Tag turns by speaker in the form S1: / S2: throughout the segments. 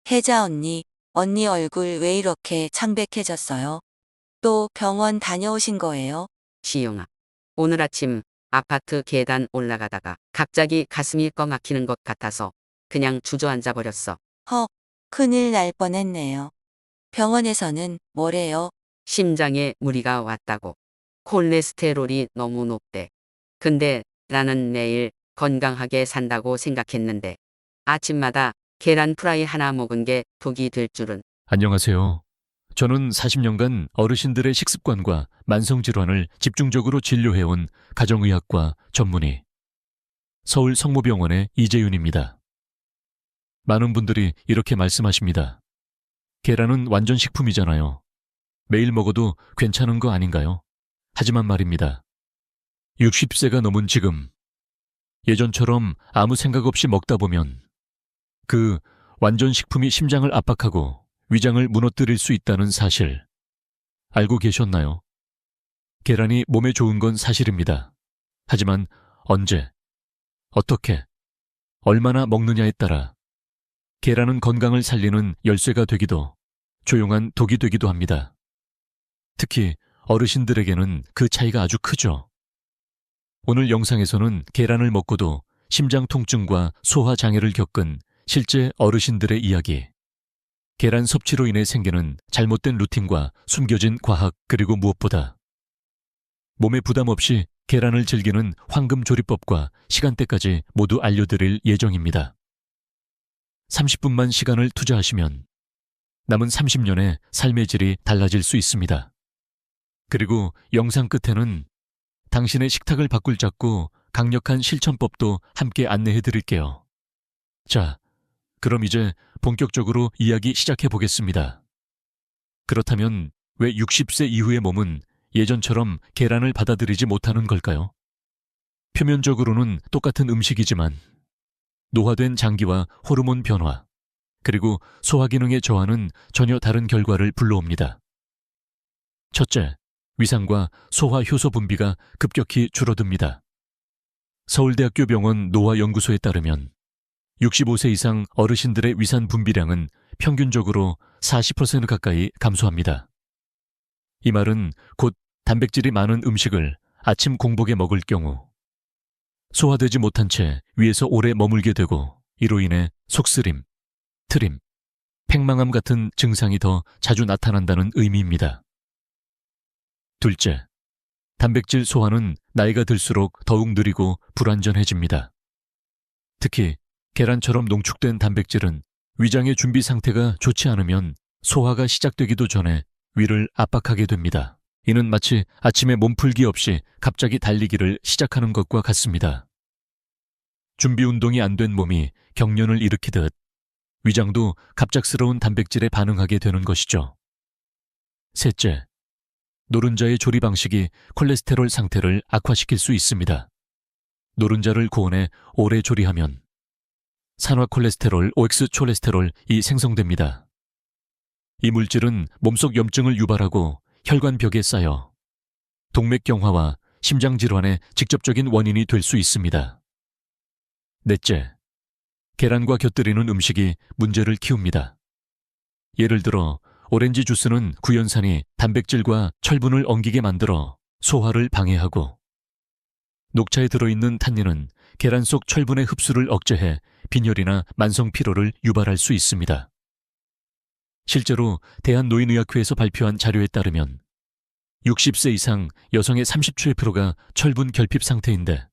S1: 혜자 언니 얼굴 왜 이렇게 창백해졌어요? 또 병원 다녀오신 거예요?
S2: 시용아. 오늘 아침 아파트 계단 올라가다가 갑자기 가슴이 꺼 막히는 것 같아서 그냥 주저앉아 버렸어.
S1: 헉, 큰일 날 뻔했네요. 병원에서는 뭐래요?
S2: 심장에 무리가 왔다고. 콜레스테롤이 너무 높대. 근데 나는 매일 건강하게 산다고 생각했는데 아침마다 계란 프라이 하나 먹은 게 독이 될 줄은.
S3: 안녕하세요. 저는 40년간 어르신들의 식습관과 만성질환을 집중적으로 진료해온 가정의학과 전문의 서울 성모병원의 이재윤입니다. 많은 분들이 이렇게 말씀하십니다. 계란은 완전 식품이잖아요. 매일 먹어도 괜찮은 거 아닌가요? 하지만 말입니다. 60세가 넘은 지금 예전처럼 아무 생각 없이 먹다 보면 그 완전 식품이 심장을 압박하고 위장을 무너뜨릴 수 있다는 사실 알고 계셨나요? 계란이 몸에 좋은 건 사실입니다. 하지만 언제, 어떻게, 얼마나 먹느냐에 따라 계란은 건강을 살리는 열쇠가 되기도 조용한 독이 되기도 합니다. 특히 어르신들에게는 그 차이가 아주 크죠. 오늘 영상에서는 계란을 먹고도 심장 통증과 소화 장애를 겪은 실제 어르신들의 이야기, 계란 섭취로 인해 생기는 잘못된 루틴과 숨겨진 과학, 그리고 무엇보다 몸에 부담 없이 계란을 즐기는 황금 조리법과 시간대까지 모두 알려드릴 예정입니다. 30분만 시간을 투자하시면 남은 30년의 삶의 질이 달라질 수 있습니다. 그리고 영상 끝에는 당신의 식탁을 바꿀 작고 강력한 실천법도 함께 안내해 드릴게요. 자, 그럼 이제 본격적으로 이야기 시작해 보겠습니다. 그렇다면 왜 60세 이후의 몸은 예전처럼 계란을 받아들이지 못하는 걸까요? 표면적으로는 똑같은 음식이지만 노화된 장기와 호르몬 변화, 그리고 소화 기능의 저하는 전혀 다른 결과를 불러옵니다. 첫째, 위산과 소화 효소 분비가 급격히 줄어듭니다. 서울대학교 병원 노화연구소에 따르면 65세 이상 어르신들의 위산 분비량은 평균적으로 40% 가까이 감소합니다. 이 말은 곧 단백질이 많은 음식을 아침 공복에 먹을 경우 소화되지 못한 채 위에서 오래 머물게 되고 이로 인해 속쓰림, 트림, 팽만함 같은 증상이 더 자주 나타난다는 의미입니다. 둘째, 단백질 소화는 나이가 들수록 더욱 느리고 불완전해집니다. 특히 계란처럼 농축된 단백질은 위장의 준비 상태가 좋지 않으면 소화가 시작되기도 전에 위를 압박하게 됩니다. 이는 마치 아침에 몸풀기 없이 갑자기 달리기를 시작하는 것과 같습니다. 준비 운동이 안 된 몸이 경련을 일으키듯 위장도 갑작스러운 단백질에 반응하게 되는 것이죠. 셋째, 노른자의 조리 방식이 콜레스테롤 상태를 악화시킬 수 있습니다. 노른자를 고온에 오래 조리하면 산화콜레스테롤, OX초레스테롤이 생성됩니다. 이 물질은 몸속 염증을 유발하고 혈관벽에 쌓여 동맥경화와 심장질환의 직접적인 원인이 될 수 있습니다. 넷째, 계란과 곁들이는 음식이 문제를 키웁니다. 예를 들어 오렌지 주스는 구연산이 단백질과 철분을 엉기게 만들어 소화를 방해하고 녹차에 들어있는 탄닌은 계란 속 철분의 흡수를 억제해 빈혈이나 만성 피로를 유발할 수 있습니다. 실제로 대한노인의학회에서 발표한 자료에 따르면 60세 이상 여성의 37%가 철분 결핍 상태인데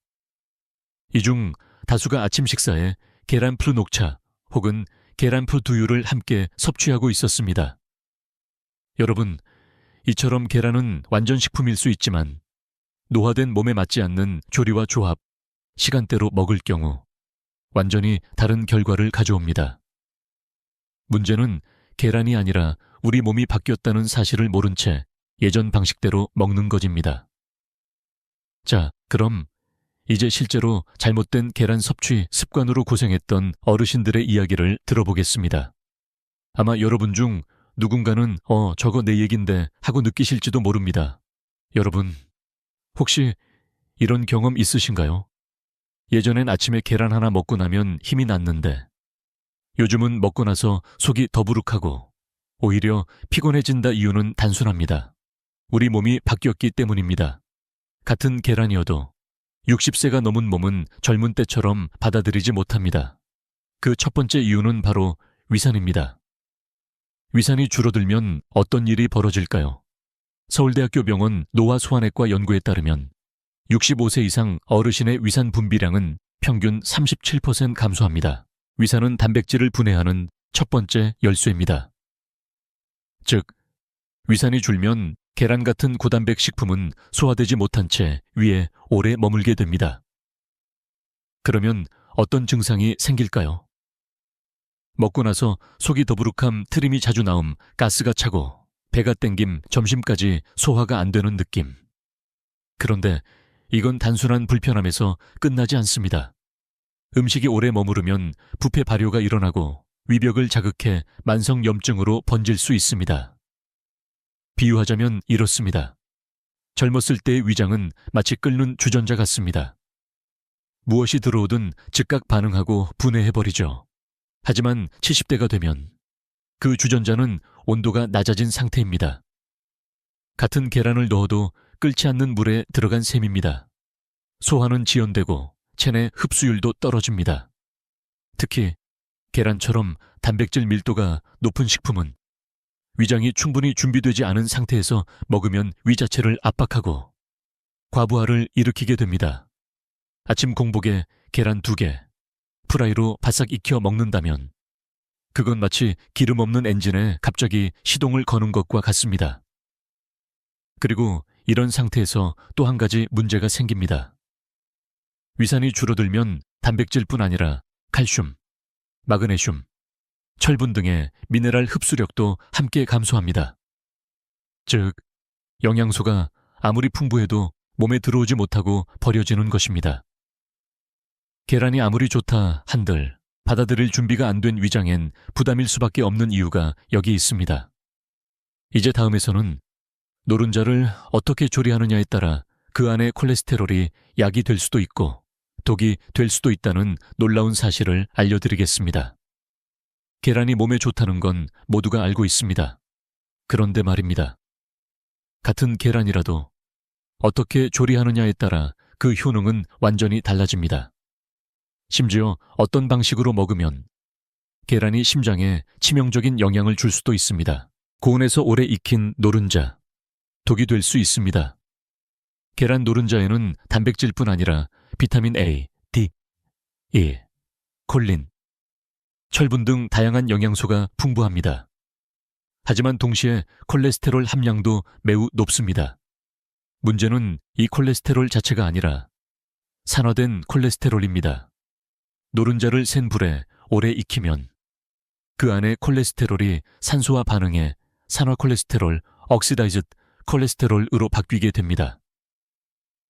S3: 이 중 다수가 아침 식사에 계란풀 녹차 혹은 계란풀 두유를 함께 섭취하고 있었습니다. 여러분, 이처럼 계란은 완전 식품일 수 있지만 노화된 몸에 맞지 않는 조리와 조합, 시간대로 먹을 경우 완전히 다른 결과를 가져옵니다. 문제는 계란이 아니라 우리 몸이 바뀌었다는 사실을 모른 채 예전 방식대로 먹는 것입니다. 자, 그럼 이제 실제로 잘못된 계란 섭취 습관으로 고생했던 어르신들의 이야기를 들어보겠습니다. 아마 여러분 중 누군가는 저거 내 얘긴데 하고 느끼실지도 모릅니다. 여러분, 혹시 이런 경험 있으신가요? 예전엔 아침에 계란 하나 먹고 나면 힘이 났는데 요즘은 먹고 나서 속이 더부룩하고 오히려 피곤해진다 이유는 단순합니다. 우리 몸이 바뀌었기 때문입니다. 같은 계란이어도 60세가 넘은 몸은 젊은 때처럼 받아들이지 못합니다. 그 첫 번째 이유는 바로 위산입니다. 위산이 줄어들면 어떤 일이 벌어질까요? 서울대학교 병원 노화소환외과 연구에 따르면 65세 이상 어르신의 위산 분비량은 평균 37% 감소합니다. 위산은 단백질을 분해하는 첫 번째 열쇠입니다. 즉, 위산이 줄면 계란 같은 고단백 식품은 소화되지 못한 채 위에 오래 머물게 됩니다. 그러면 어떤 증상이 생길까요? 먹고 나서 속이 더부룩함, 트림이 자주 나옴, 가스가 차고 배가 땡김, 점심까지 소화가 안 되는 느낌. 그런데 이건 단순한 불편함에서 끝나지 않습니다. 음식이 오래 머무르면 부패 발효가 일어나고 위벽을 자극해 만성염증으로 번질 수 있습니다. 비유하자면 이렇습니다. 젊었을 때의 위장은 마치 끓는 주전자 같습니다. 무엇이 들어오든 즉각 반응하고 분해해버리죠. 하지만 70대가 되면 그 주전자는 온도가 낮아진 상태입니다. 같은 계란을 넣어도 끓지 않는 물에 들어간 셈입니다. 소화는 지연되고 체내 흡수율도 떨어집니다. 특히 계란처럼 단백질 밀도가 높은 식품은 위장이 충분히 준비되지 않은 상태에서 먹으면 위 자체를 압박하고 과부하를 일으키게 됩니다. 아침 공복에 계란 2개, 프라이로 바싹 익혀 먹는다면 그건 마치 기름 없는 엔진에 갑자기 시동을 거는 것과 같습니다. 그리고 이런 상태에서 또 한 가지 문제가 생깁니다. 위산이 줄어들면 단백질뿐 아니라 칼슘, 마그네슘, 철분 등의 미네랄 흡수력도 함께 감소합니다. 즉, 영양소가 아무리 풍부해도 몸에 들어오지 못하고 버려지는 것입니다. 계란이 아무리 좋다 한들 받아들일 준비가 안 된 위장엔 부담일 수밖에 없는 이유가 여기 있습니다. 이제 다음에서는 노른자를 어떻게 조리하느냐에 따라 그 안의 콜레스테롤이 약이 될 수도 있고 독이 될 수도 있다는 놀라운 사실을 알려드리겠습니다. 계란이 몸에 좋다는 건 모두가 알고 있습니다. 그런데 말입니다. 같은 계란이라도 어떻게 조리하느냐에 따라 그 효능은 완전히 달라집니다. 심지어 어떤 방식으로 먹으면 계란이 심장에 치명적인 영향을 줄 수도 있습니다. 고온에서 오래 익힌 노른자, 독이 될 수 있습니다. 계란 노른자에는 단백질뿐 아니라 비타민 A, D, E, 콜린, 철분 등 다양한 영양소가 풍부합니다. 하지만 동시에 콜레스테롤 함량도 매우 높습니다. 문제는 이 콜레스테롤 자체가 아니라 산화된 콜레스테롤입니다. 노른자를 센 불에 오래 익히면 그 안에 콜레스테롤이 산소와 반응해 산화 콜레스테롤, 억시다이즈드 콜레스테롤으로 바뀌게 됩니다.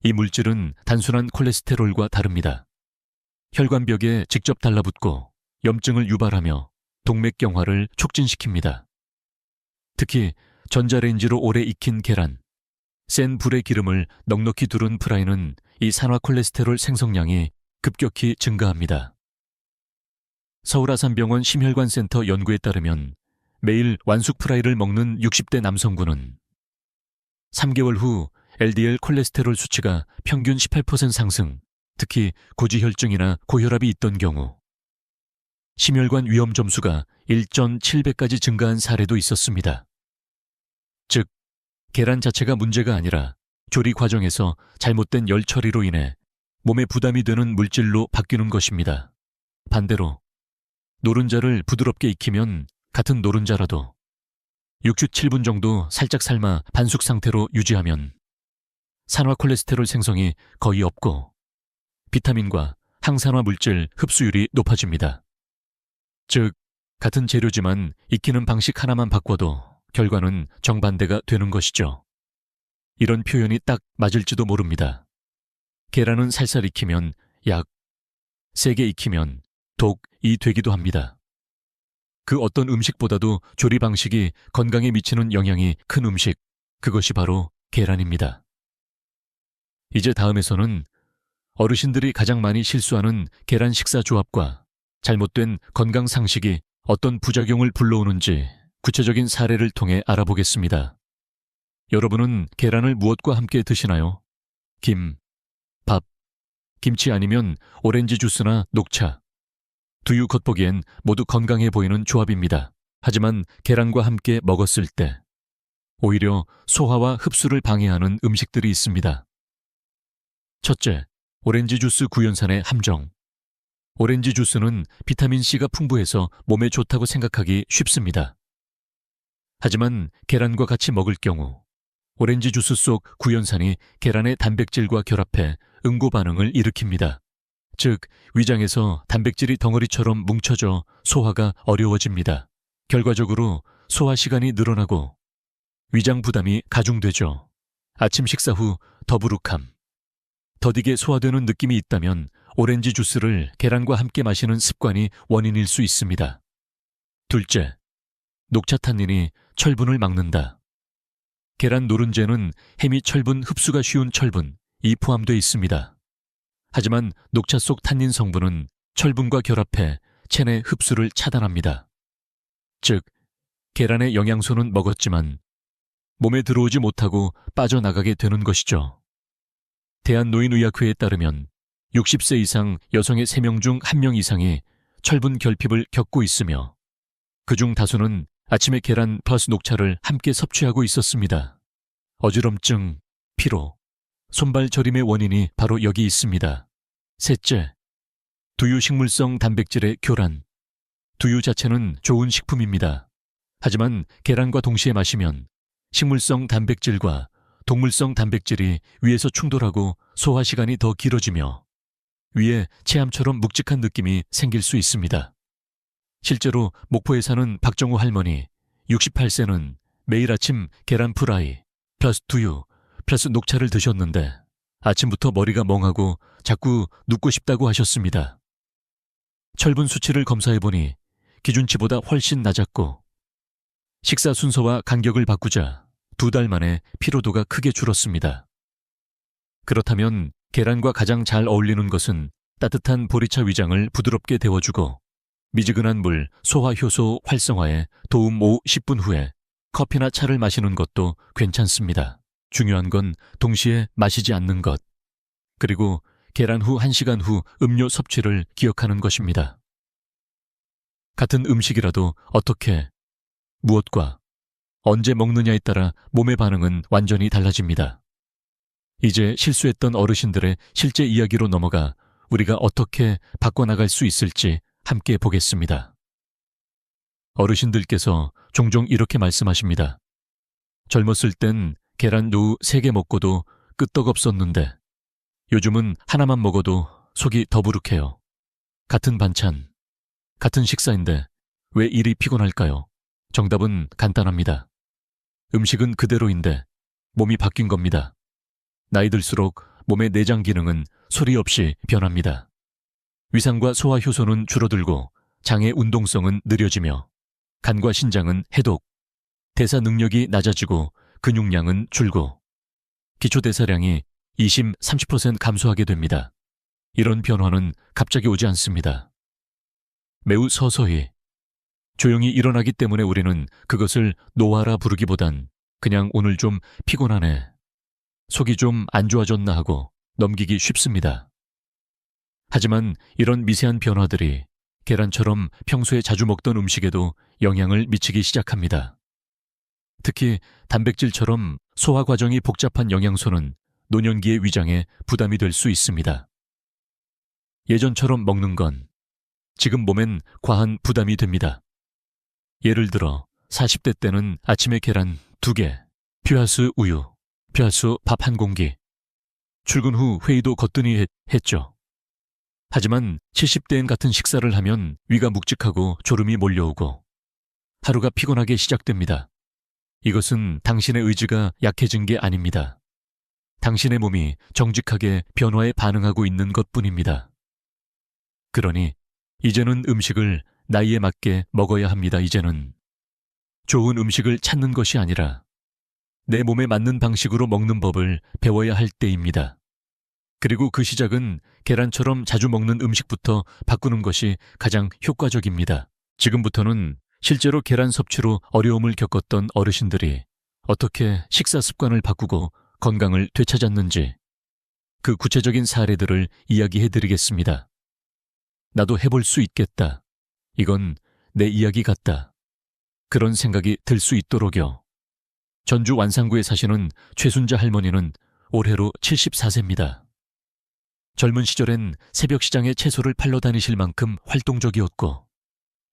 S3: 이 물질은 단순한 콜레스테롤과 다릅니다. 혈관벽에 직접 달라붙고 염증을 유발하며 동맥경화를 촉진시킵니다. 특히 전자레인지로 오래 익힌 계란, 센 불의 기름을 넉넉히 두른 프라이는 이 산화 콜레스테롤 생성량이 급격히 증가합니다. 서울아산병원 심혈관센터 연구에 따르면 매일 완숙 프라이를 먹는 60대 남성군은 3개월 후 LDL 콜레스테롤 수치가 평균 18% 상승, 특히 고지혈증이나 고혈압이 있던 경우 심혈관 위험 점수가 1.7배까지 증가한 사례도 있었습니다. 즉, 계란 자체가 문제가 아니라 조리 과정에서 잘못된 열 처리로 인해 몸에 부담이 되는 물질로 바뀌는 것입니다. 반대로 노른자를 부드럽게 익히면 같은 노른자라도 67분 정도 살짝 삶아 반숙 상태로 유지하면 산화 콜레스테롤 생성이 거의 없고 비타민과 항산화 물질 흡수율이 높아집니다. 즉, 같은 재료지만 익히는 방식 하나만 바꿔도 결과는 정반대가 되는 것이죠. 이런 표현이 딱 맞을지도 모릅니다. 계란은 살살 익히면 약, 세게 익히면 독이 되기도 합니다. 그 어떤 음식보다도 조리 방식이 건강에 미치는 영향이 큰 음식, 그것이 바로 계란입니다. 이제 다음에서는 어르신들이 가장 많이 실수하는 계란 식사 조합과 잘못된 건강 상식이 어떤 부작용을 불러오는지 구체적인 사례를 통해 알아보겠습니다. 여러분은 계란을 무엇과 함께 드시나요? 김, 밥, 김치 아니면 오렌지 주스나 녹차. 두유 겉보기엔 모두 건강해 보이는 조합입니다. 하지만 계란과 함께 먹었을 때 오히려 소화와 흡수를 방해하는 음식들이 있습니다. 첫째, 오렌지 주스 구연산의 함정. 오렌지 주스는 비타민C가 풍부해서 몸에 좋다고 생각하기 쉽습니다. 하지만 계란과 같이 먹을 경우 오렌지 주스 속 구연산이 계란의 단백질과 결합해 응고 반응을 일으킵니다. 즉, 위장에서 단백질이 덩어리처럼 뭉쳐져 소화가 어려워집니다. 결과적으로 소화 시간이 늘어나고 위장 부담이 가중되죠. 아침 식사 후 더부룩함, 더디게 소화되는 느낌이 있다면 오렌지 주스를 계란과 함께 마시는 습관이 원인일 수 있습니다. 둘째, 녹차 탄닌이 철분을 막는다. 계란 노른자는 해미 철분 흡수가 쉬운 철분이 포함되어 있습니다. 하지만 녹차 속 탄닌 성분은 철분과 결합해 체내 흡수를 차단합니다. 즉, 계란의 영양소는 먹었지만 몸에 들어오지 못하고 빠져나가게 되는 것이죠. 대한노인의학회에 따르면 60세 이상 여성의 3명 중 1명 이상이 철분 결핍을 겪고 있으며 그중 다수는 아침에 계란 플러스 녹차를 함께 섭취하고 있었습니다. 어지럼증, 피로, 손발 저림의 원인이 바로 여기 있습니다. 셋째, 두유 식물성 단백질의 교란. 두유 자체는 좋은 식품입니다. 하지만 계란과 동시에 마시면 식물성 단백질과 동물성 단백질이 위에서 충돌하고 소화 시간이 더 길어지며 위에 체함처럼 묵직한 느낌이 생길 수 있습니다. 실제로 목포에 사는 박정우 할머니 68세는 매일 아침 계란 프라이 플러스 두유 플러스 녹차를 드셨는데 아침부터 머리가 멍하고 자꾸 눕고 싶다고 하셨습니다. 철분 수치를 검사해보니 기준치보다 훨씬 낮았고 식사 순서와 간격을 바꾸자 2달 만에 피로도가 크게 줄었습니다. 그렇다면 계란과 가장 잘 어울리는 것은 따뜻한 보리차 위장을 부드럽게 데워주고 미지근한 물, 소화 효소 활성화에 도움 5-10분 후에 커피나 차를 마시는 것도 괜찮습니다. 중요한 건 동시에 마시지 않는 것, 그리고 계란 후 1시간 후 음료 섭취를 기억하는 것입니다. 같은 음식이라도 어떻게, 무엇과, 언제 먹느냐에 따라 몸의 반응은 완전히 달라집니다. 이제 실수했던 어르신들의 실제 이야기로 넘어가 우리가 어떻게 바꿔나갈 수 있을지 함께 보겠습니다. 어르신들께서 종종 이렇게 말씀하십니다. 젊었을 땐 계란 노후 3개 먹고도 끄떡없었는데 요즘은 하나만 먹어도 속이 더부룩해요. 같은 반찬, 같은 식사인데 왜 이리 피곤할까요? 정답은 간단합니다. 음식은 그대로인데 몸이 바뀐 겁니다. 나이 들수록 몸의 내장 기능은 소리 없이 변합니다. 위산과 소화 효소는 줄어들고 장의 운동성은 느려지며 간과 신장은 해독, 대사 능력이 낮아지고 근육량은 줄고 기초대사량이 20-30% 감소하게 됩니다. 이런 변화는 갑자기 오지 않습니다. 매우 서서히, 조용히 일어나기 때문에 우리는 그것을 노화라 부르기보단 그냥 오늘 좀 피곤하네, 속이 좀 안 좋아졌나 하고 넘기기 쉽습니다. 하지만 이런 미세한 변화들이 계란처럼 평소에 자주 먹던 음식에도 영향을 미치기 시작합니다. 특히 단백질처럼 소화 과정이 복잡한 영양소는 노년기의 위장에 부담이 될 수 있습니다. 예전처럼 먹는 건 지금 몸엔 과한 부담이 됩니다. 예를 들어 40대 때는 아침에 계란 2개, 퓨하스 우유, 퓨하스 밥 1공기, 출근 후 회의도 거뜬히 했죠. 하지만 70대엔 같은 식사를 하면 위가 묵직하고 졸음이 몰려오고 하루가 피곤하게 시작됩니다. 이것은 당신의 의지가 약해진 게 아닙니다. 당신의 몸이 정직하게 변화에 반응하고 있는 것뿐입니다. 그러니 이제는 음식을 나이에 맞게 먹어야 합니다. 이제는 좋은 음식을 찾는 것이 아니라 내 몸에 맞는 방식으로 먹는 법을 배워야 할 때입니다. 그리고 그 시작은 계란처럼 자주 먹는 음식부터 바꾸는 것이 가장 효과적입니다. 지금부터는 실제로 계란 섭취로 어려움을 겪었던 어르신들이 어떻게 식사 습관을 바꾸고 건강을 되찾았는지 그 구체적인 사례들을 이야기해 드리겠습니다. 나도 해볼 수 있겠다. 이건 내 이야기 같다. 그런 생각이 들 수 있도록요. 전주 완산구에 사시는 최순자 할머니는 올해로 74세입니다. 젊은 시절엔 새벽 시장에 채소를 팔러 다니실 만큼 활동적이었고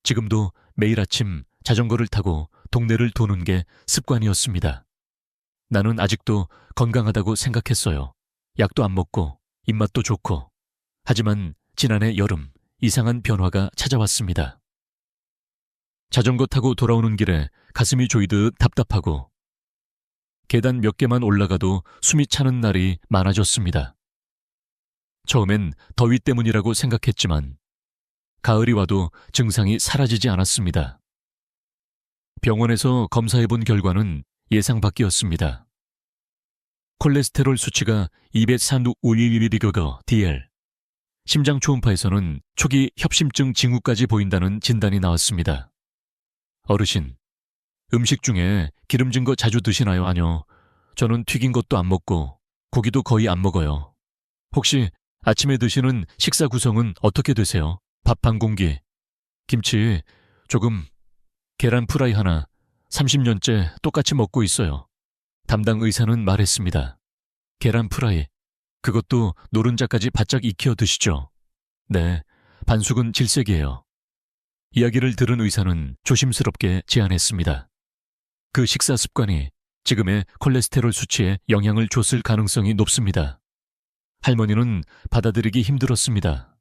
S3: 지금도 매일 아침 자전거를 타고 동네를 도는 게 습관이었습니다. 나는 아직도 건강하다고 생각했어요. 약도 안 먹고 입맛도 좋고. 하지만 지난해 여름 이상한 변화가 찾아왔습니다. 자전거 타고 돌아오는 길에 가슴이 조이듯 답답하고 계단 몇 개만 올라가도 숨이 차는 날이 많아졌습니다. 처음엔 더위 때문이라고 생각했지만 가을이 와도 증상이 사라지지 않았습니다. 병원에서 검사해본 결과는 예상 밖이었습니다. 콜레스테롤 수치가 204/5mg/dl, 심장 초음파에서는 초기 협심증 징후까지 보인다는 진단이 나왔습니다. 어르신, 음식 중에 기름진 거 자주 드시나요? 아니요. 저는 튀긴 것도 안 먹고 고기도 거의 안 먹어요. 혹시 아침에 드시는 식사 구성은 어떻게 되세요? 밥 한 공기, 김치 조금, 계란 프라이 하나, 30년째 똑같이 먹고 있어요. 담당 의사는 말했습니다. 계란 프라이, 그것도 노른자까지 바짝 익혀 드시죠? 네, 반숙은 질색이에요. 이야기를 들은 의사는 조심스럽게 제안했습니다. 그 식사 습관이 지금의 콜레스테롤 수치에 영향을 줬을 가능성이 높습니다. 할머니는 받아들이기 힘들었습니다.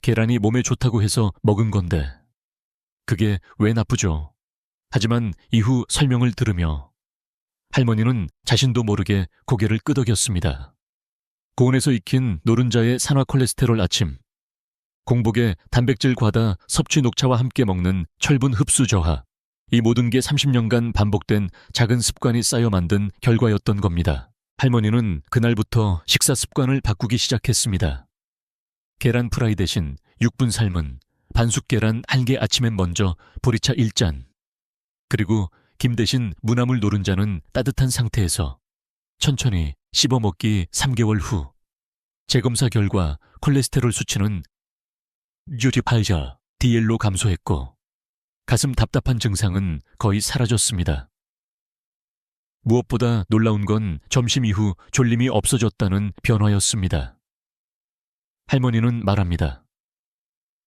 S3: 계란이 몸에 좋다고 해서 먹은 건데 그게 왜 나쁘죠? 하지만 이후 설명을 들으며 할머니는 자신도 모르게 고개를 끄덕였습니다. 고온에서 익힌 노른자의 산화 콜레스테롤 아침, 공복에 단백질 과다 섭취 녹차와 함께 먹는 철분 흡수 저하, 이 모든 게 30년간 반복된 작은 습관이 쌓여 만든 결과였던 겁니다. 할머니는 그날부터 식사 습관을 바꾸기 시작했습니다. 계란 프라이 대신 6분 삶은 반숙 계란 1개 아침엔 먼저 보리차 1잔, 그리고 김 대신 무나물 노른자는 따뜻한 상태에서 천천히 씹어 먹기 3개월 후 재검사 결과 콜레스테롤 수치는 6.8DL로 감소했고 가슴 답답한 증상은 거의 사라졌습니다. 무엇보다 놀라운 건 점심 이후 졸림이 없어졌다는 변화였습니다. 할머니는 말합니다.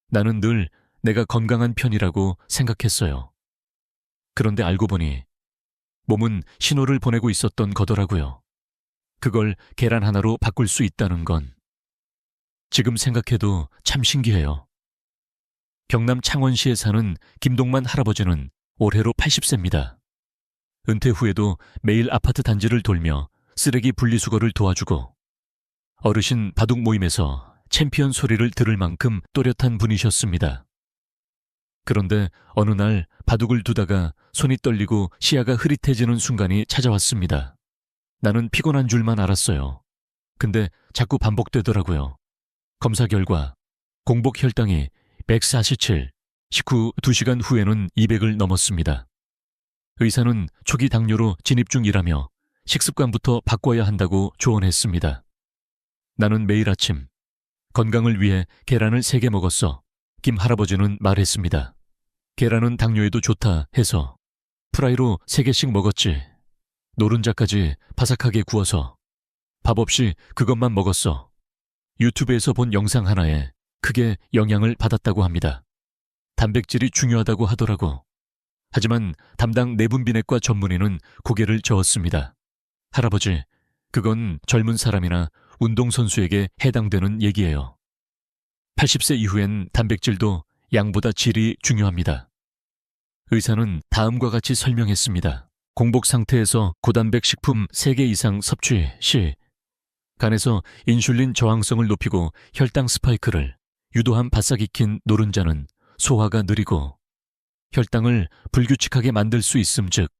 S3: 나는 늘 내가 건강한 편이라고 생각했어요. 그런데 알고 보니 몸은 신호를 보내고 있었던 거더라고요. 그걸 계란 하나로 바꿀 수 있다는 건 지금 생각해도 참 신기해요. 경남 창원시에 사는 김동만 할아버지는 올해로 80세입니다. 은퇴 후에도 매일 아파트 단지를 돌며 쓰레기 분리수거를 도와주고 어르신 바둑 모임에서 챔피언 소리를 들을 만큼 또렷한 분이셨습니다. 그런데 어느 날 바둑을 두다가 손이 떨리고 시야가 흐릿해지는 순간이 찾아왔습니다. 나는 피곤한 줄만 알았어요. 근데 자꾸 반복되더라고요. 검사 결과 공복 혈당이 147, 식후 2시간 후에는 200을 넘었습니다. 의사는 초기 당뇨로 진입 중이라며 식습관부터 바꿔야 한다고 조언했습니다. 나는 매일 아침 건강을 위해 계란을 3개 먹었어. 김 할아버지는 말했습니다. 계란은 당뇨에도 좋다 해서 프라이로 3개씩 먹었지. 노른자까지 바삭하게 구워서 밥 없이 그것만 먹었어. 유튜브에서 본 영상 하나에 크게 영향을 받았다고 합니다. 단백질이 중요하다고 하더라고. 하지만 담당 내분비내과 전문의는 고개를 저었습니다. 할아버지, 그건 젊은 사람이나 운동선수에게 해당되는 얘기예요. 80세 이후엔 단백질도 양보다 질이 중요합니다. 의사는 다음과 같이 설명했습니다. 공복 상태에서 고단백 식품 3개 이상 섭취 시 간에서 인슐린 저항성을 높이고 혈당 스파이크를 유도한 바싹 익힌 노른자는 소화가 느리고 혈당을 불규칙하게 만들 수 있음 즉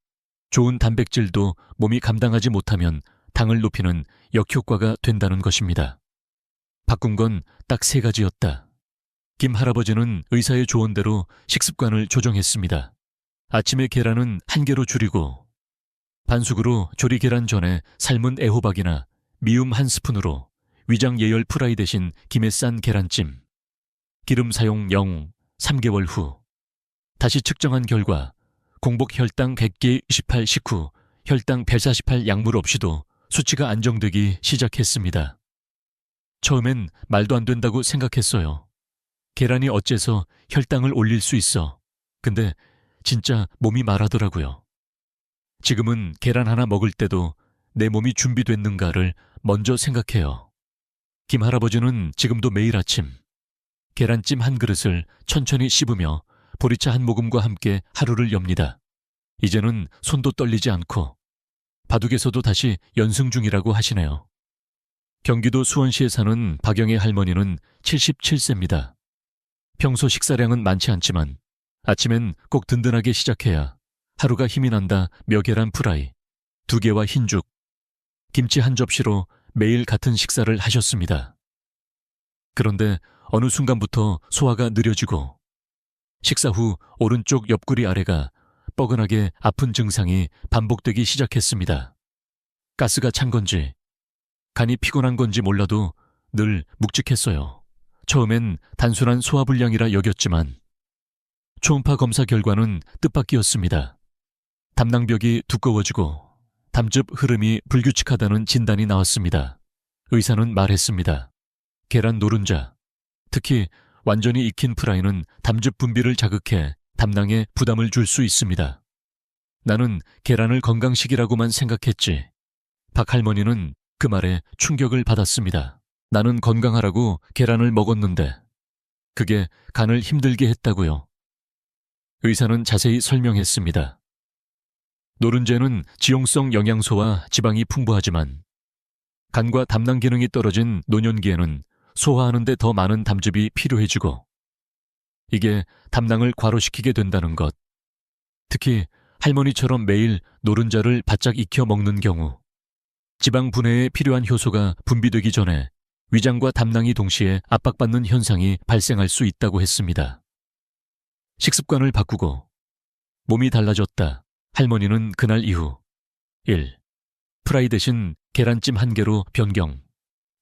S3: 좋은 단백질도 몸이 감당하지 못하면 당을 높이는 역효과가 된다는 것입니다. 바꾼 건 딱 3가지였다. 김 할아버지는 의사의 조언대로 식습관을 조정했습니다. 아침에 계란은 1개로 줄이고 반숙으로 조리 계란 전에 삶은 애호박이나 미음 1스푼으로 위장 예열 프라이 대신 김에 싼 계란찜. 기름 사용 0, 3개월 후. 다시 측정한 결과 공복 혈당 100개 18 식후 혈당 148 약물 없이도 수치가 안정되기 시작했습니다. 처음엔 말도 안 된다고 생각했어요. 계란이 어째서 혈당을 올릴 수 있어. 근데 진짜 몸이 말하더라고요. 지금은 계란 하나 먹을 때도 내 몸이 준비됐는가를 먼저 생각해요. 김 할아버지는 지금도 매일 아침 계란찜 1그릇을 천천히 씹으며 보리차 1모금과 함께 하루를 엽니다. 이제는 손도 떨리지 않고 바둑에서도 다시 연승 중이라고 하시네요. 경기도 수원시에 사는 박영애 할머니는 77세입니다. 평소 식사량은 많지 않지만 아침엔 꼭 든든하게 시작해야 하루가 힘이 난다 며 계란 프라이, 2개와 흰죽, 김치 1접시로 매일 같은 식사를 하셨습니다. 그런데 어느 순간부터 소화가 느려지고 식사 후 오른쪽 옆구리 아래가 뻐근하게 아픈 증상이 반복되기 시작했습니다. 가스가 찬 건지 간이 피곤한 건지 몰라도 늘 묵직했어요. 처음엔 단순한 소화불량이라 여겼지만 초음파 검사 결과는 뜻밖이었습니다. 담낭벽이 두꺼워지고 담즙 흐름이 불규칙하다는 진단이 나왔습니다. 의사는 말했습니다. 계란 노른자, 특히 완전히 익힌 프라이는 담즙 분비를 자극해 담낭에 부담을 줄 수 있습니다. 나는 계란을 건강식이라고만 생각했지. 박 할머니는 그 말에 충격을 받았습니다. 나는 건강하라고 계란을 먹었는데 그게 간을 힘들게 했다고요. 의사는 자세히 설명했습니다. 노른자는 지용성 영양소와 지방이 풍부하지만 간과 담낭 기능이 떨어진 노년기에는 소화하는 데 더 많은 담즙이 필요해지고 이게 담낭을 과로시키게 된다는 것. 특히 할머니처럼 매일 노른자를 바짝 익혀 먹는 경우 지방 분해에 필요한 효소가 분비되기 전에 위장과 담낭이 동시에 압박받는 현상이 발생할 수 있다고 했습니다. 식습관을 바꾸고 몸이 달라졌다. 할머니는 그날 이후 1. 프라이 대신 계란찜 1개로 변경.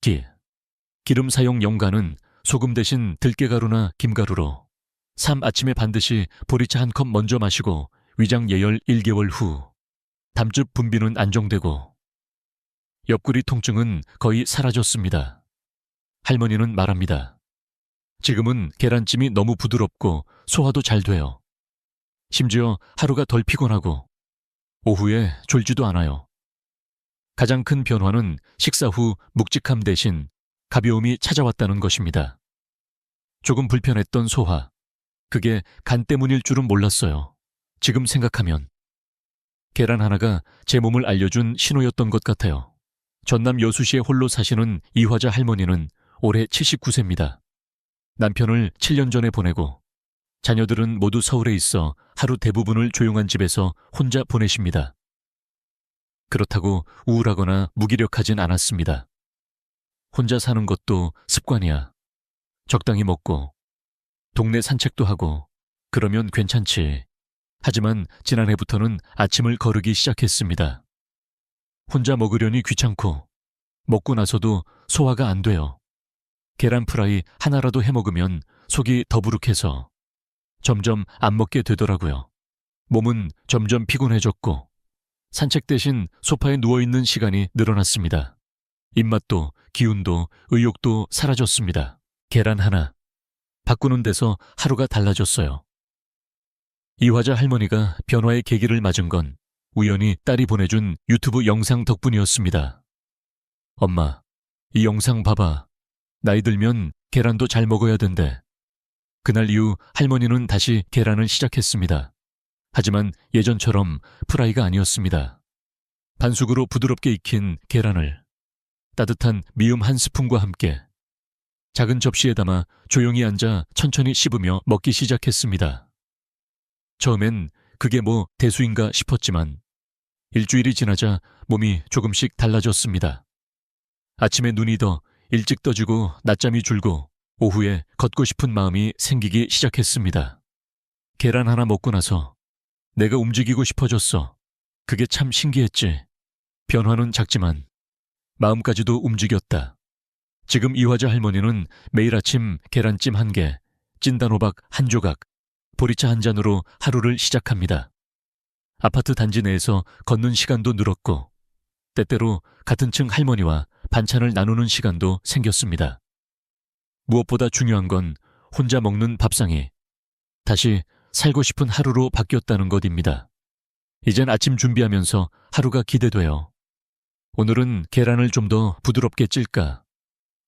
S3: 2. 기름 사용 0가는 소금 대신 들깨가루나 김가루로. 3. 아침에 반드시 보리차 1컵 먼저 마시고 위장 예열 1개월 후. 담즙 분비는 안정되고 옆구리 통증은 거의 사라졌습니다. 할머니는 말합니다. 지금은 계란찜이 너무 부드럽고 소화도 잘 돼요. 심지어 하루가 덜 피곤하고 오후에 졸지도 않아요. 가장 큰 변화는 식사 후 묵직함 대신 가벼움이 찾아왔다는 것입니다. 조금 불편했던 소화, 그게 간 때문일 줄은 몰랐어요. 지금 생각하면 계란 하나가 제 몸을 알려준 신호였던 것 같아요. 전남 여수시에 홀로 사시는 이화자 할머니는 올해 79세입니다. 남편을 7년 전에 보내고 자녀들은 모두 서울에 있어 하루 대부분을 조용한 집에서 혼자 보내십니다. 그렇다고 우울하거나 무기력하진 않았습니다. 혼자 사는 것도 습관이야. 적당히 먹고 동네 산책도 하고 그러면 괜찮지. 하지만 지난해부터는 아침을 거르기 시작했습니다. 혼자 먹으려니 귀찮고 먹고 나서도 소화가 안 돼요. 계란 프라이 하나라도 해먹으면 속이 더부룩해서 점점 안 먹게 되더라고요. 몸은 점점 피곤해졌고 산책 대신 소파에 누워있는 시간이 늘어났습니다. 입맛도 기운도 의욕도 사라졌습니다. 계란 하나 바꾸는 데서 하루가 달라졌어요. 이화자 할머니가 변화의 계기를 맞은 건 우연히 딸이 보내준 유튜브 영상 덕분이었습니다. 엄마, 이 영상 봐봐. 나이 들면 계란도 잘 먹어야 된대. 그날 이후 할머니는 다시 계란을 시작했습니다. 하지만 예전처럼 프라이가 아니었습니다. 반숙으로 부드럽게 익힌 계란을 따뜻한 미음 1스푼과 함께 작은 접시에 담아 조용히 앉아 천천히 씹으며 먹기 시작했습니다. 처음엔 그게 뭐 대수인가 싶었지만 일주일이 지나자 몸이 조금씩 달라졌습니다. 아침에 눈이 더 일찍 떠지고 낮잠이 줄고 오후에 걷고 싶은 마음이 생기기 시작했습니다. 계란 하나 먹고 나서 내가 움직이고 싶어졌어. 그게 참 신기했지. 변화는 작지만 마음까지도 움직였다. 지금 이화자 할머니는 매일 아침 계란찜 1개, 찐단호박 1조각, 보리차 1잔으로 하루를 시작합니다. 아파트 단지 내에서 걷는 시간도 늘었고 때때로 같은 층 할머니와 반찬을 나누는 시간도 생겼습니다. 무엇보다 중요한 건 혼자 먹는 밥상이 다시 살고 싶은 하루로 바뀌었다는 것입니다. 이젠 아침 준비하면서 하루가 기대돼요. 오늘은 계란을 좀 더 부드럽게 찔까?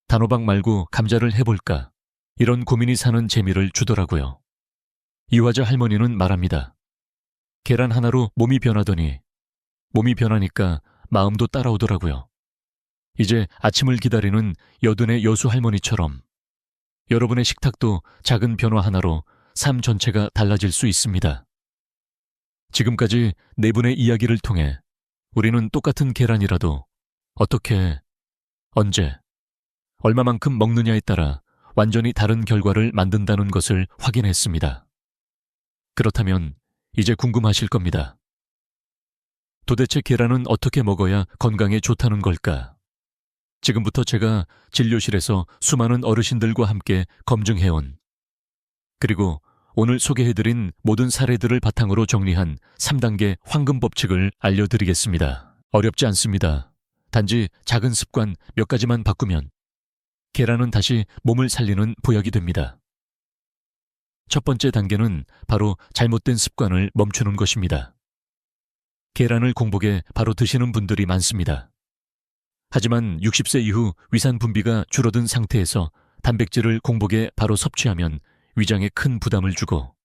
S3: 단호박 말고 감자를 해볼까? 이런 고민이 사는 재미를 주더라고요. 이화자 할머니는 말합니다. 계란 하나로 몸이 변하더니 몸이 변하니까 마음도 따라오더라고요. 이제 아침을 기다리는 여든의 여수 할머니처럼 여러분의 식탁도 작은 변화 하나로 삶 전체가 달라질 수 있습니다. 지금까지 4분의 이야기를 통해 우리는 똑같은 계란이라도 어떻게, 언제, 얼마만큼 먹느냐에 따라 완전히 다른 결과를 만든다는 것을 확인했습니다. 그렇다면 이제 궁금하실 겁니다. 도대체 계란은 어떻게 먹어야 건강에 좋다는 걸까? 지금부터 제가 진료실에서 수많은 어르신들과 함께 검증해온 그리고 오늘 소개해드린 모든 사례들을 바탕으로 정리한 3단계 황금 법칙을 알려드리겠습니다. 어렵지 않습니다. 단지 작은 습관 몇 가지만 바꾸면 계란은 다시 몸을 살리는 보약이 됩니다. 첫 번째 단계는 바로 잘못된 습관을 멈추는 것입니다. 계란을 공복에 바로 드시는 분들이 많습니다. 하지만 60세 이후 위산 분비가 줄어든 상태에서 단백질을 공복에 바로 섭취하면 위장에 큰 부담을 주고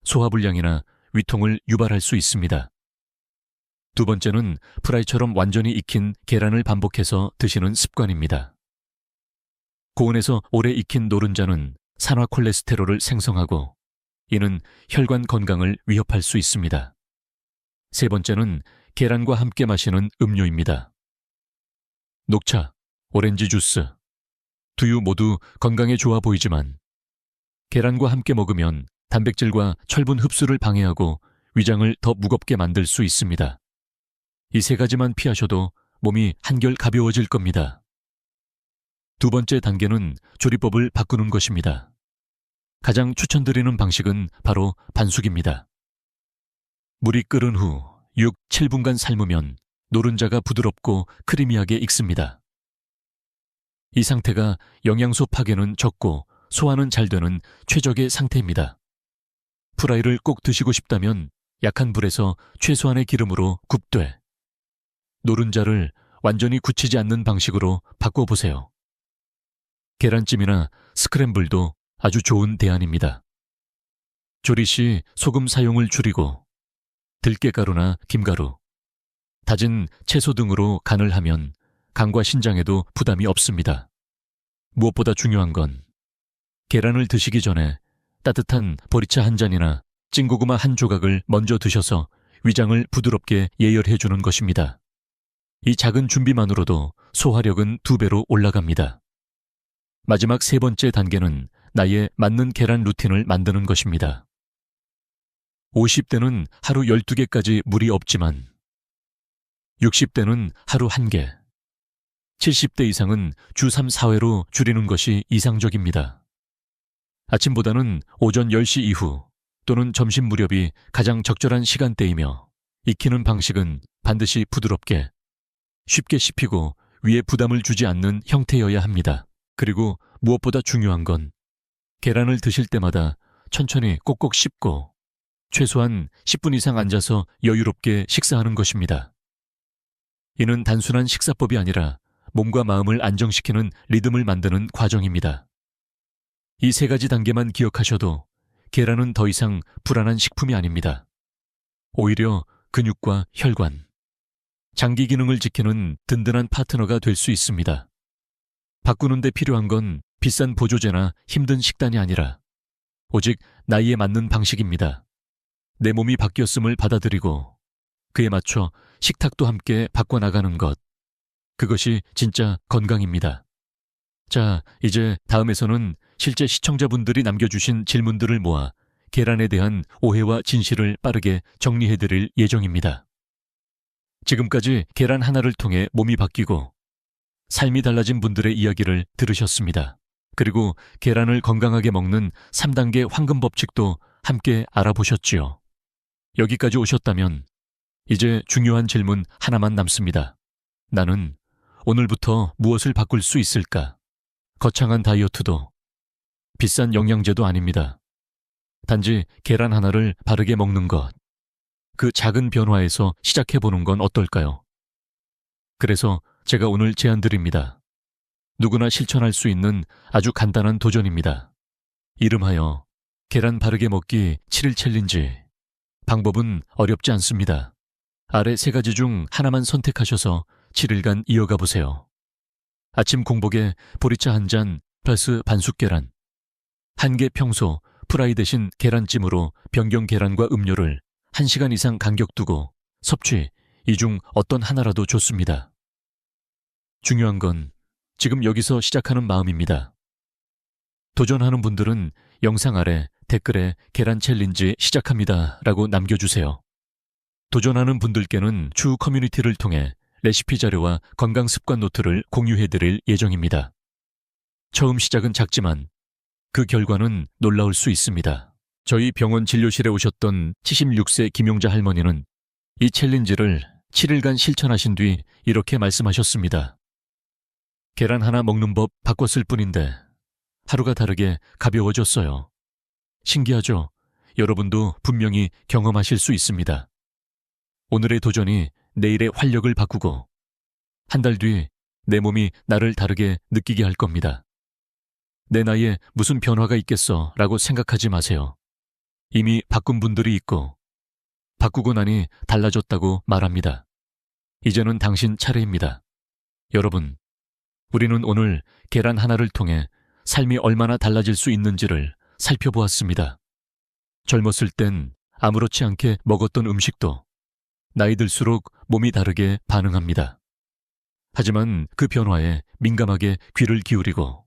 S3: 소화불량이나 위통을 유발할 수 있습니다. 두 번째는 프라이처럼 완전히 익힌 계란을 반복해서 드시는 습관입니다. 고온에서 오래 익힌 노른자는 산화 콜레스테롤을 생성하고 이는 혈관 건강을 위협할 수 있습니다. 세 번째는 계란과 함께 마시는 음료입니다. 녹차, 오렌지 주스, 두유 모두 건강에 좋아 보이지만 계란과 함께 먹으면 단백질과 철분 흡수를 방해하고 위장을 더 무겁게 만들 수 있습니다. 이 3가지만 피하셔도 몸이 한결 가벼워질 겁니다. 두 번째 단계는 조리법을 바꾸는 것입니다. 가장 추천드리는 방식은 바로 반숙입니다. 물이 끓은 후 6, 7분간 삶으면 노른자가 부드럽고 크리미하게 익습니다. 이 상태가 영양소 파괴는 적고 소화는 잘 되는 최적의 상태입니다. 프라이를 꼭 드시고 싶다면 약한 불에서 최소한의 기름으로 굽되 노른자를 완전히 굳히지 않는 방식으로 바꿔보세요. 계란찜이나 스크램블도 아주 좋은 대안입니다. 조리 시 소금 사용을 줄이고 들깨가루나 김가루, 다진 채소 등으로 간을 하면 간과 신장에도 부담이 없습니다. 무엇보다 중요한 건 계란을 드시기 전에 따뜻한 보리차 1잔이나 찐고구마 1조각을 먼저 드셔서 위장을 부드럽게 예열해주는 것입니다. 이 작은 준비만으로도 소화력은 2배로 올라갑니다. 마지막 3번째 단계는 나에 맞는 계란 루틴을 만드는 것입니다. 50대는 하루 12개까지 무리 없지만 60대는 하루 1개, 70대 이상은 주 3, 4회로 줄이는 것이 이상적입니다. 아침보다는 오전 10시 이후 또는 점심 무렵이 가장 적절한 시간대이며 익히는 방식은 반드시 부드럽게, 쉽게 씹히고 위에 부담을 주지 않는 형태여야 합니다. 그리고 무엇보다 중요한 건 계란을 드실 때마다 천천히 꼭꼭 씹고 최소한 10분 이상 앉아서 여유롭게 식사하는 것입니다. 이는 단순한 식사법이 아니라 몸과 마음을 안정시키는 리듬을 만드는 과정입니다. 이 3가지 단계만 기억하셔도 계란은 더 이상 불안한 식품이 아닙니다. 오히려 근육과 혈관, 장기 기능을 지키는 든든한 파트너가 될 수 있습니다. 바꾸는 데 필요한 건 비싼 보조제나 힘든 식단이 아니라 오직 나이에 맞는 방식입니다. 내 몸이 바뀌었음을 받아들이고 그에 맞춰 식탁도 함께 바꿔나가는 것. 그것이 진짜 건강입니다. 자, 이제 다음에서는 실제 시청자분들이 남겨주신 질문들을 모아 계란에 대한 오해와 진실을 빠르게 정리해드릴 예정입니다. 지금까지 계란 하나를 통해 몸이 바뀌고 삶이 달라진 분들의 이야기를 들으셨습니다. 그리고 계란을 건강하게 먹는 3단계 황금 법칙도 함께 알아보셨지요. 여기까지 오셨다면 이제 중요한 질문 하나만 남습니다. 나는 오늘부터 무엇을 바꿀 수 있을까? 거창한 다이어트도 비싼 영양제도 아닙니다. 단지 계란 하나를 바르게 먹는 것. 그 작은 변화에서 시작해보는 건 어떨까요? 그래서 제가 오늘 제안드립니다. 누구나 실천할 수 있는 아주 간단한 도전입니다. 이름하여 계란 바르게 먹기 7일 챌린지. 방법은 어렵지 않습니다. 아래 3가지 중 하나만 선택하셔서 7일간 이어가 보세요. 아침 공복에 보리차 1잔 플러스 반숙 계란. 1개 평소 프라이 대신 계란찜으로 변경 계란과 음료를 1시간 이상 간격 두고 섭취, 이 중 어떤 하나라도 좋습니다. 중요한 건 지금 여기서 시작하는 마음입니다. 도전하는 분들은 영상 아래 댓글에 계란 챌린지 시작합니다 라고 남겨주세요. 도전하는 분들께는 추후 커뮤니티를 통해 레시피 자료와 건강 습관 노트를 공유해드릴 예정입니다. 처음 시작은 작지만 그 결과는 놀라울 수 있습니다. 저희 병원 진료실에 오셨던 76세 김용자 할머니는 이 챌린지를 7일간 실천하신 뒤 이렇게 말씀하셨습니다. 계란 하나 먹는 법 바꿨을 뿐인데 하루가 다르게 가벼워졌어요. 신기하죠? 여러분도 분명히 경험하실 수 있습니다. 오늘의 도전이 내일의 활력을 바꾸고 한 달 뒤 내 몸이 나를 다르게 느끼게 할 겁니다. 내 나이에 무슨 변화가 있겠어 라고 생각하지 마세요. 이미 바꾼 분들이 있고 바꾸고 나니 달라졌다고 말합니다. 이제는 당신 차례입니다. 여러분, 우리는 오늘 계란 하나를 통해 삶이 얼마나 달라질 수 있는지를 살펴보았습니다. 젊었을 땐 아무렇지 않게 먹었던 음식도 나이 들수록 몸이 다르게 반응합니다. 하지만 그 변화에 민감하게 귀를 기울이고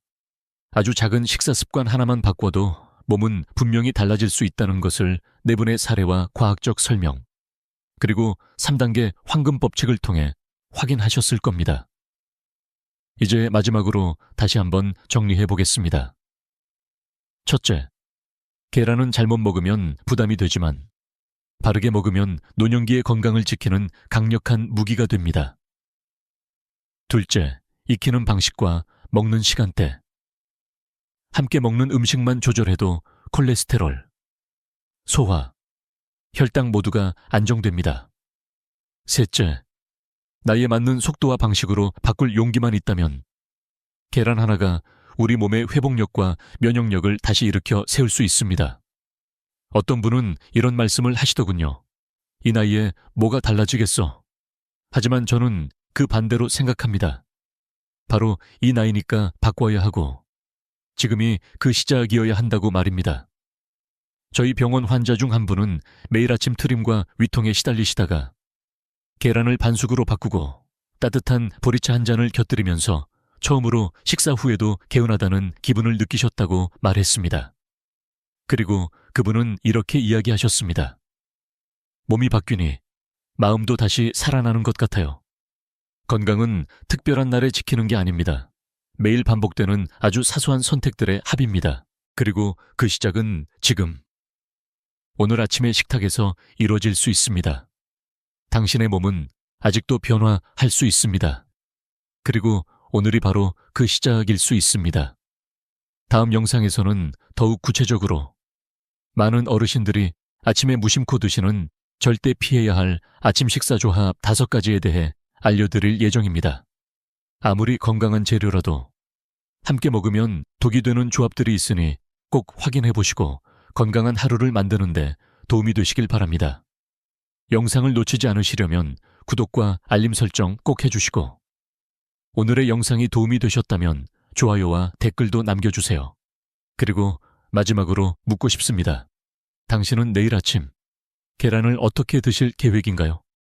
S3: 아주 작은 식사 습관 하나만 바꿔도 몸은 분명히 달라질 수 있다는 것을 4분의 사례와 과학적 설명, 그리고 3단계 황금 법칙을 통해 확인하셨을 겁니다. 이제 마지막으로 다시 한번 정리해 보겠습니다. 첫째, 계란은 잘못 먹으면 부담이 되지만 바르게 먹으면 노년기의 건강을 지키는 강력한 무기가 됩니다. 둘째, 익히는 방식과 먹는 시간대. 함께 먹는 음식만 조절해도 콜레스테롤, 소화, 혈당 모두가 안정됩니다. 셋째, 나이에 맞는 속도와 방식으로 바꿀 용기만 있다면 계란 하나가 우리 몸의 회복력과 면역력을 다시 일으켜 세울 수 있습니다. 어떤 분은 이런 말씀을 하시더군요. 이 나이에 뭐가 달라지겠어? 하지만 저는 그 반대로 생각합니다. 바로 이 나이니까 바꿔야 하고 지금이 그 시작이어야 한다고 말입니다. 저희 병원 환자 중 한 분은 매일 아침 트림과 위통에 시달리시다가 계란을 반숙으로 바꾸고 따뜻한 보리차 1잔을 곁들이면서 처음으로 식사 후에도 개운하다는 기분을 느끼셨다고 말했습니다. 그리고 그분은 이렇게 이야기하셨습니다. 몸이 바뀌니 마음도 다시 살아나는 것 같아요. 건강은 특별한 날에 지키는 게 아닙니다. 매일 반복되는 아주 사소한 선택들의 합입니다. 그리고 그 시작은 지금, 오늘 아침의 식탁에서 이루어질 수 있습니다. 당신의 몸은 아직도 변화할 수 있습니다. 그리고 오늘이 바로 그 시작일 수 있습니다. 다음 영상에서는 더욱 구체적으로 많은 어르신들이 아침에 무심코 드시는 절대 피해야 할 아침 식사 조합 5가지에 대해 알려드릴 예정입니다. 아무리 건강한 재료라도 함께 먹으면 독이 되는 조합들이 있으니 꼭 확인해 보시고 건강한 하루를 만드는데 도움이 되시길 바랍니다. 영상을 놓치지 않으시려면 구독과 알림 설정 꼭 해주시고 오늘의 영상이 도움이 되셨다면 좋아요와 댓글도 남겨주세요. 그리고 마지막으로 묻고 싶습니다. 당신은 내일 아침 계란을 어떻게 드실 계획인가요?